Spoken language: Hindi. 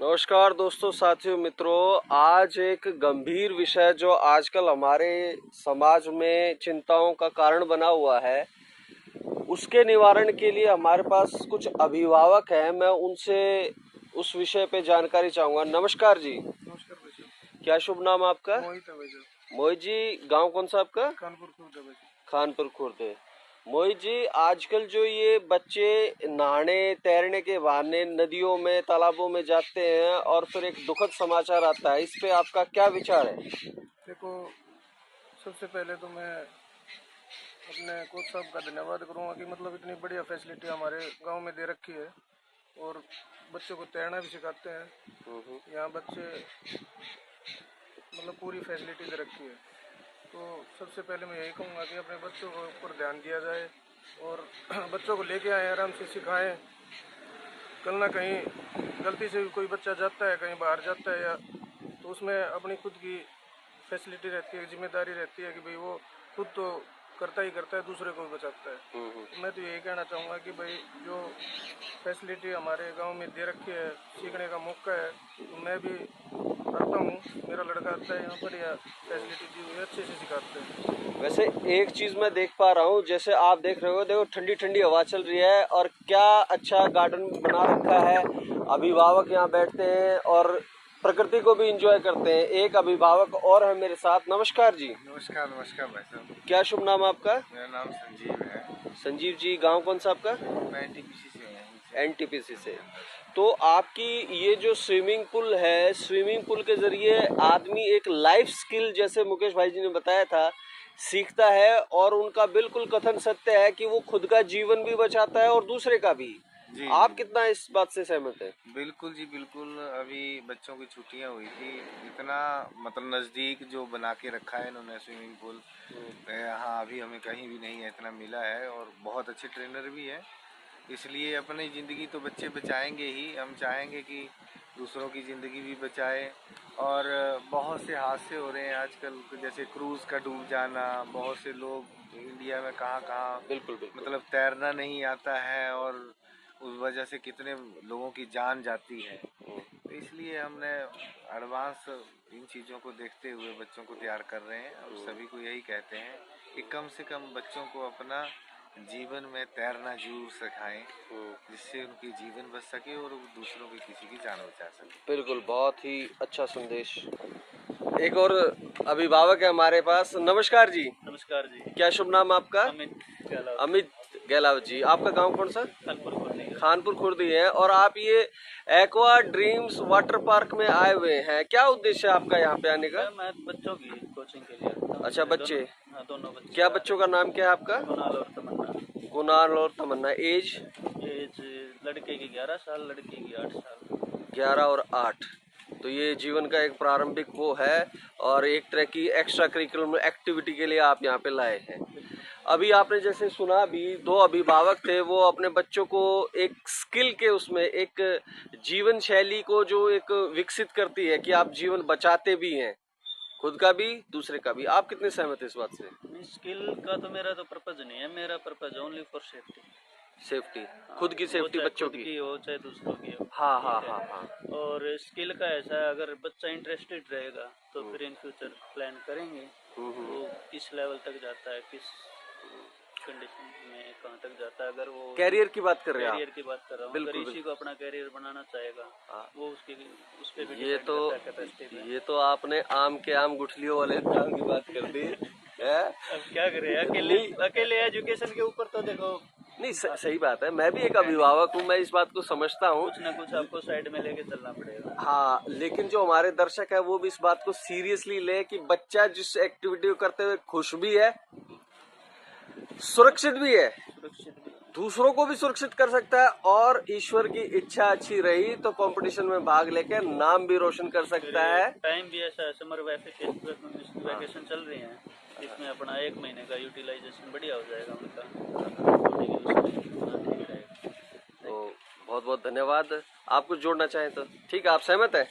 नमस्कार दोस्तों, साथियों, मित्रों। आज एक गंभीर विषय जो आजकल हमारे समाज में चिंताओं का कारण बना हुआ है, उसके निवारण के लिए हमारे पास कुछ अभिभावक हैं। मैं उनसे उस विषय पे जानकारी चाहूंगा। नमस्कार जी। नमस्कार भाई साहब। क्या शुभ नाम आपका? मोहित है भाई साहब। मोहित जी, गांव कौन सा आपका? कानपुर खुर्द है भाई साहब। खानपुर खुर्द। मोहित जी, आजकल जो ये बच्चे नहाने तैरने के बहाने नदियों में तालाबों में जाते हैं और फिर एक दुखद समाचार आता है, इस पे आपका क्या विचार है? देखो, सबसे पहले तो मैं अपने कोच साहब का धन्यवाद करूंगा कि मतलब इतनी बढ़िया फैसिलिटी हमारे गांव में दे रखी है और बच्चों को तैरना भी सिखाते हैं। यहाँ बच्चे मतलब पूरी फैसिलिटी दे रखी है। तो सबसे पहले मैं यही कहूँगा कि अपने बच्चों के ऊपर ध्यान दिया जाए और बच्चों को लेके आए, आराम से सिखाएं। कल ना कहीं गलती से भी कोई बच्चा जाता है, कहीं बाहर जाता है या तो उसमें अपनी खुद की फैसिलिटी रहती है, जिम्मेदारी रहती है कि भाई वो खुद तो करता ही करता है, दूसरे को भी बचाता है। तो मैं तो यही कहना चाहूँगा कि भाई जो फैसिलिटी हमारे गांव में दे रखी है, सीखने का मौका है, तो मैं भी आता हूँ, मेरा लड़का आता है यहाँ पर, या फैसिलिटी दी हुई है, अच्छे से सिखाते हैं। वैसे एक चीज मैं देख पा रहा हूँ, जैसे आप देख रहे हो, देखो ठंडी ठंडी हवा चल रही है और क्या अच्छा गार्डन बना रखा है। अभिभावक यहाँ बैठते हैं और प्रकृति को भी एंजॉय करते हैं। एक अभिभावक और है मेरे साथ। नमस्कार जी। नमस्कार। नमस्कार भाई साहब। क्या शुभ नाम आपका? मेरा नाम संजीव है। संजीव जी, गांव कौन सा आपका? मैं एनटीपीसी से हूँ। एनटीपीसी से। तो आपकी ये जो स्विमिंग पूल है, स्विमिंग पूल के जरिए आदमी एक लाइफ स्किल, जैसे मुकेश भाई जी ने बताया था, सीखता है और उनका बिल्कुल कथन सत्य है कि वो खुद का जीवन भी बचाता है और दूसरे का भी। जी आप जी। कितना इस बात से सहमत हैं? बिल्कुल जी बिल्कुल। अभी बच्चों की छुट्टियां हुई थी, इतना मतलब नज़दीक जो बना के रखा है इन्होंने स्विमिंग पूल। यहाँ अभी हमें कहीं भी नहीं है, इतना मिला है और बहुत अच्छे ट्रेनर भी है। इसलिए अपनी ज़िंदगी तो बच्चे बचाएंगे ही, हम चाहेंगे कि दूसरों की ज़िंदगी भी बचाए। और बहुत से हादसे हो रहे हैं आजकल, जैसे क्रूज़ का डूब जाना, बहुत से लोग इंडिया में कहाँ कहाँ बिल्कुल बिल्कुल। मतलब तैरना नहीं आता है और उस वजह से कितने लोगों की जान जाती है। तो इसलिए हमने एडवांस इन चीज़ों को देखते हुए बच्चों को तैयार कर रहे हैं और सभी को यही कहते हैं कि कम से कम बच्चों को अपना जीवन में तैरना जरूर सिखाएं, जिससे उनकी जीवन बच सके और वो दूसरों की किसी की जान बचा सके। बिल्कुल, बहुत ही अच्छा संदेश। एक और अभिभावक है हमारे पास। नमस्कार जी। नमस्कार जी। क्या शुभ नाम आपका? अमित गहलोत। अमित गहलावत जी। आपका गांव कौन सा? कानपुर खुर्द। खानपुर खुर्द ही है। और आप ये एक्वा ड्रीम्स वाटर पार्क में आए हुए हैं, क्या उद्देश्य है आपका यहाँ पे आने का? मैं बच्चों की कोचिंग के लिए आता हूँ। अच्छा, बच्चे। दोनों बच्चे। क्या बच्चों का नाम क्या है आपका? कुणाल और तमन्ना। कुणाल और तमन्ना। एज? एज लड़के की 11 साल, लड़की की 8 साल। 11 और 8। तो ये जीवन का एक प्रारंभिक वो है और एक तरह की एक्स्ट्रा करिकुलर एक्टिविटी के लिए आप यहाँ पे लाए हैं। अभी आपने जैसे सुना भी, दो अभिभावक थे, वो अपने बच्चों को एक स्किल के उसमें एक जीवन शैली को जो एक विकसित करती है कि आप जीवन बचाते भी हैं, खुद का भी दूसरे का भी। आप कितने सहमत हैं इस बात से? स्किल का तो मेरा तो पर्पज नहीं है, मेरा purpose only for safety. Safety, खुद की सेफ्टी, बच्चों की हो चाहे दूसरों की हो। हाँ हाँ हाँ हाँ। और स्किल का ऐसा है, अगर बच्चा इंटरेस्टेड रहेगा तो फिर इन फ्यूचर प्लान करेंगे वो किस लेवल तक जाता है, किस कंडीशन में कहाँ तक जाता है। अगर वो कैरियर की बात कर रहे हैं? कैरियर की बात कर रहा हूँ, अगर इसी को अपना कैरियर बनाना चाहेगा वो उसकी उस पर भी ये तो आपने आम के आम गुठलियों वाले काम की बात कर दी है? अब क्या करें, अकेले एजुकेशन के ऊपर तो देखो। नहीं, सही बात है। मैं भी एक अभिभावक हूँ, मैं इस बात को समझता हूँ। कुछ ना कुछ आपको साइड में लेके चलना पड़ेगा। हाँ, लेकिन जो हमारे दर्शक है वो भी इस बात को सीरियसली ले कि बच्चा जिस एक्टिविटी को करते हुए खुश भी है, सुरक्षित भी है, दूसरों को भी सुरक्षित कर सकता है और ईश्वर की इच्छा अच्छी रही तो कंपटीशन में भाग लेकर नाम भी रोशन कर सकता है। टाइम भी ऐसा है, समर वैकेशन चल रही है, इसमें अपना 1 महीने का यूटिलाइजेशन बढ़िया हो जाएगा उनका। तो बहुत बहुत धन्यवाद। आप कुछ जोड़ना चाहें तो? ठीक है, आप सहमत हैं?